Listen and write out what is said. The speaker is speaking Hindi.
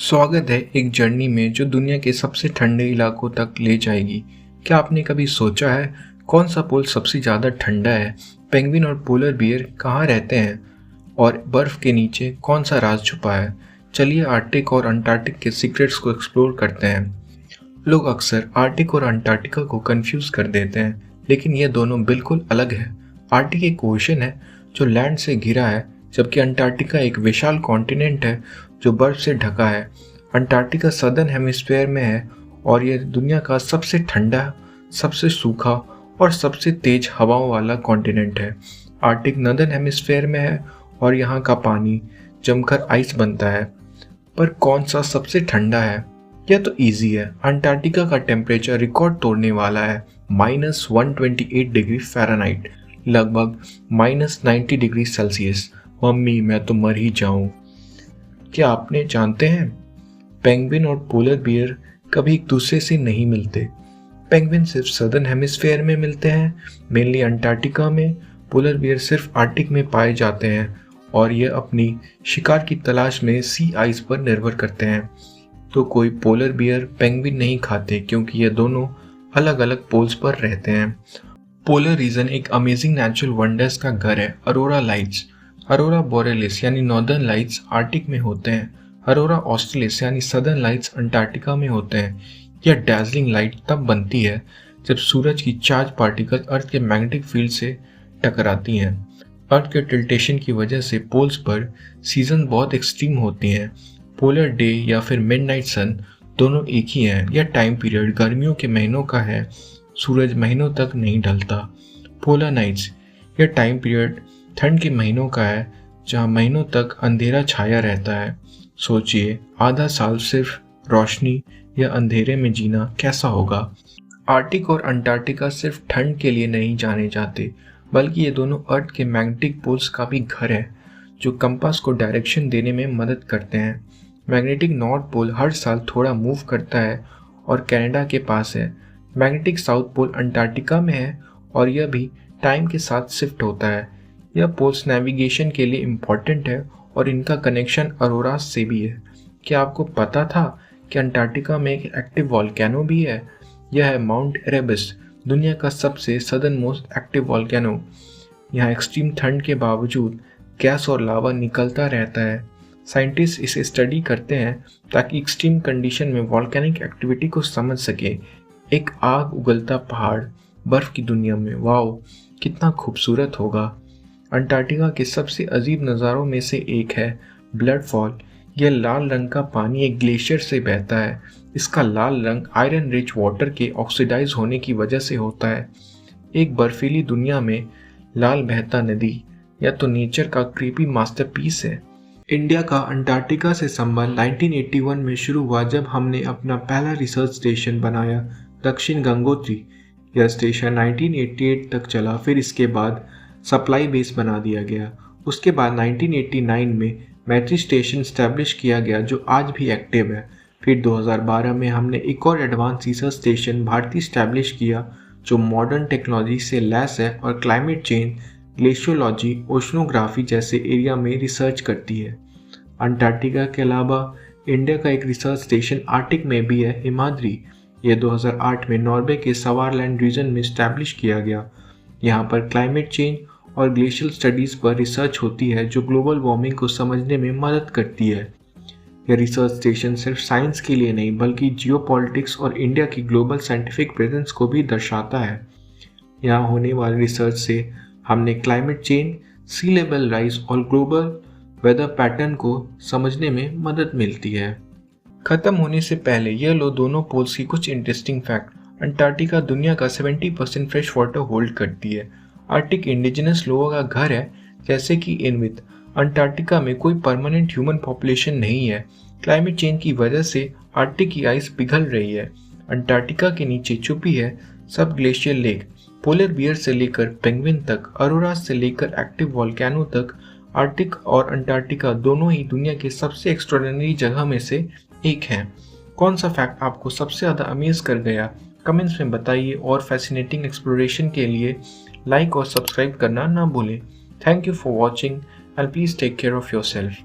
स्वागत है एक जर्नी में जो दुनिया के सबसे ठंडे इलाकों तक ले जाएगी। क्या आपने कभी सोचा है कौन सा पोल सबसे ज़्यादा ठंडा है? पेंगुइन और पोलर बियर कहाँ रहते हैं? और बर्फ़ के नीचे कौन सा राज छुपा है? चलिए आर्कटिक और अंटार्कटिक के सीक्रेट्स को एक्सप्लोर करते हैं। लोग अक्सर आर्कटिक और अंटार्कटिका को कंफ्यूज कर देते हैं, लेकिन ये दोनों बिल्कुल अलग है। आर्कटिक एक ओशन है जो लैंड से घिरा है, जबकि अंटार्कटिका एक विशाल कॉन्टिनेंट है जो बर्फ से ढका है। अंटार्कटिका सदर्न हेमिस्फीयर में है और यह दुनिया का सबसे ठंडा, सबसे सूखा और सबसे तेज हवाओं वाला कॉन्टिनेंट है। आर्कटिक नॉर्दर्न हेमिस्फीयर में है और यहाँ का पानी जमकर आइस बनता है। पर कौन सा सबसे ठंडा है? यह तो इजी है। अंटार्कटिका का टेम्परेचर रिकॉर्ड तोड़ने वाला है -128 डिग्री फ़ारेनहाइट, लगभग -90 डिग्री सेल्सियस। मम्मी मैं तो मर ही जाऊं। क्या आपने जानते हैं पेंगुइन और पोलर बियर कभी एक दूसरे से नहीं मिलते। पेंगुइन सिर्फ सदर्न हेमिस्फीयर में मिलते हैं, मेनली अंटार्कटिका में। पोलर बियर सिर्फ आर्कटिक में पाए जाते हैं और ये अपनी शिकार की तलाश में सी आइस पर निर्भर करते हैं। तो कोई पोलर बियर पेंगुइन नहीं खाते क्योंकि ये दोनों अलग अलग पोल्स पर रहते हैं। पोलर रीजन एक अमेजिंग नेचुरल वंडर्स का घर है। अरोरा लाइट्स, अरोरा बोरेलिस यानी नॉर्दर्न लाइट्स आर्कटिक में होते हैं। अरोरा ऑस्ट्रेलिस यानी सदर्न लाइट्स अंटार्कटिका में होते हैं। यह डैजलिंग लाइट तब बनती है जब सूरज की चार्ज पार्टिकल अर्थ के मैग्नेटिक फील्ड से टकराती हैं। अर्थ के टिल्टेशन की वजह से पोल्स पर सीजन बहुत एक्सट्रीम होती हैं। पोलर डे या फिर मिडनाइट सन दोनों एक ही हैं। यह टाइम पीरियड गर्मियों के महीनों का है, सूरज महीनों तक नहीं ढलता। पोलर नाइट्स, यह टाइम पीरियड ठंड के महीनों का है जहाँ महीनों तक अंधेरा छाया रहता है। सोचिए आधा साल सिर्फ रोशनी या अंधेरे में जीना कैसा होगा। आर्कटिक और अंटार्कटिका सिर्फ ठंड के लिए नहीं जाने जाते, बल्कि ये दोनों अर्थ के मैग्नेटिक पोल्स का भी घर है जो कंपास को डायरेक्शन देने में मदद करते हैं। मैग्नेटिक नॉर्थ पोल हर साल थोड़ा मूव करता है और कनाडा के पास है। मैग्नेटिक साउथ पोल अंटार्कटिका में है और यह भी टाइम के साथ शिफ्ट होता है। यह पोल्स नेविगेशन के लिए इम्पॉर्टेंट है और इनका कनेक्शन अरोरा से भी है। क्या आपको पता था कि अंटार्कटिका में एक एक्टिव वॉल्केनो भी है? यह है माउंट एरेबस, दुनिया का सबसे सदर्न मोस्ट एक्टिव वॉल्केनो। यहाँ एक्सट्रीम ठंड के बावजूद गैस और लावा निकलता रहता है। साइंटिस्ट इसे स्टडी करते हैं ताकि एक्सट्रीम कंडीशन में वॉल्केनिक एक्टिविटी को समझ सके। एक आग उगलता पहाड़ बर्फ की दुनिया में, वाओ कितना खूबसूरत होगा। अंटार्कटिका के सबसे अजीब नज़ारों में से एक है ब्लड फॉल। यह लाल रंग का पानी एक ग्लेशियर से बहता है। इसका लाल रंग आयरन रिच वाटर के ऑक्सीडाइज होने की वजह से होता है। एक बर्फीली दुनिया में लाल बहता नदी या तो नेचर का क्रीपी मास्टरपीस है। इंडिया का अंटार्कटिका से संबंध 1981 में शुरू हुआ जब हमने अपना पहला रिसर्च स्टेशन बनाया, दक्षिण गंगोत्री। यह स्टेशन 1988 तक चला, फिर इसके बाद सप्लाई बेस बना दिया गया। उसके बाद 1989 में मैत्री स्टेशन स्टैब्लिश किया गया जो आज भी एक्टिव है। फिर 2012 में हमने एक और advance research station Bharati establish किया जो मॉडर्न टेक्नोलॉजी से लैस है और क्लाइमेट चेंज, ग्लेशियोलॉजी, ओशनोग्राफी जैसे एरिया में रिसर्च करती है। अंटार्कटिका के अलावा इंडिया का एक रिसर्च स्टेशन आर्कटिक में भी है, हिमाद्री। यह 2008 में नॉर्वे के सवारलैंड रीजन में स्टैब्लिश किया गया। यहाँ पर क्लाइमेट चेंज और ग्लेशियल स्टडीज़ पर रिसर्च होती है जो ग्लोबल वार्मिंग को समझने में मदद करती है। यह रिसर्च स्टेशन सिर्फ साइंस के लिए नहीं बल्कि जियोपॉलिटिक्स और इंडिया की ग्लोबल साइंटिफिक प्रेजेंस को भी दर्शाता है। यहाँ होने वाले रिसर्च से हमने क्लाइमेट चेंज, सी लेवल राइज और ग्लोबल वेदर पैटर्न को समझने में मदद मिलती है। खत्म होने से पहले यह लो दोनों पोल्स की कुछ इंटरेस्टिंग फैक्ट। अंटार्कटिका दुनिया का 70% फ्रेश वाटर होल्ड करती है। आर्कटिक इंडिजिनस लोगों का घर है, जैसे कि इनवित। अंटार्कटिका में कोई परमानेंट ह्यूमन पॉपुलेशन नहीं है। क्लाइमेट चेंज की वजह से आर्कटिक की आइस पिघल रही है। अंटार्कटिका के नीचे छुपी है सब ग्लेशियर लेक। पोलर बियर से लेकर पेंगुइन तक, अरोरा से लेकर एक्टिव वॉल्केनो तक, आर्कटिक और अंटार्कटिका दोनों ही दुनिया के सबसे एक्स्ट्राऑर्डिनरी जगह में से एक हैं। कौन सा फैक्ट आपको सबसे ज़्यादा अमेज कर गया? कमेंट्स में बताइए और फैसिनेटिंग एक्सप्लोरेशन के लिए लाइक और सब्सक्राइब करना ना भूलें। Thank you for watching and please take care of yourself.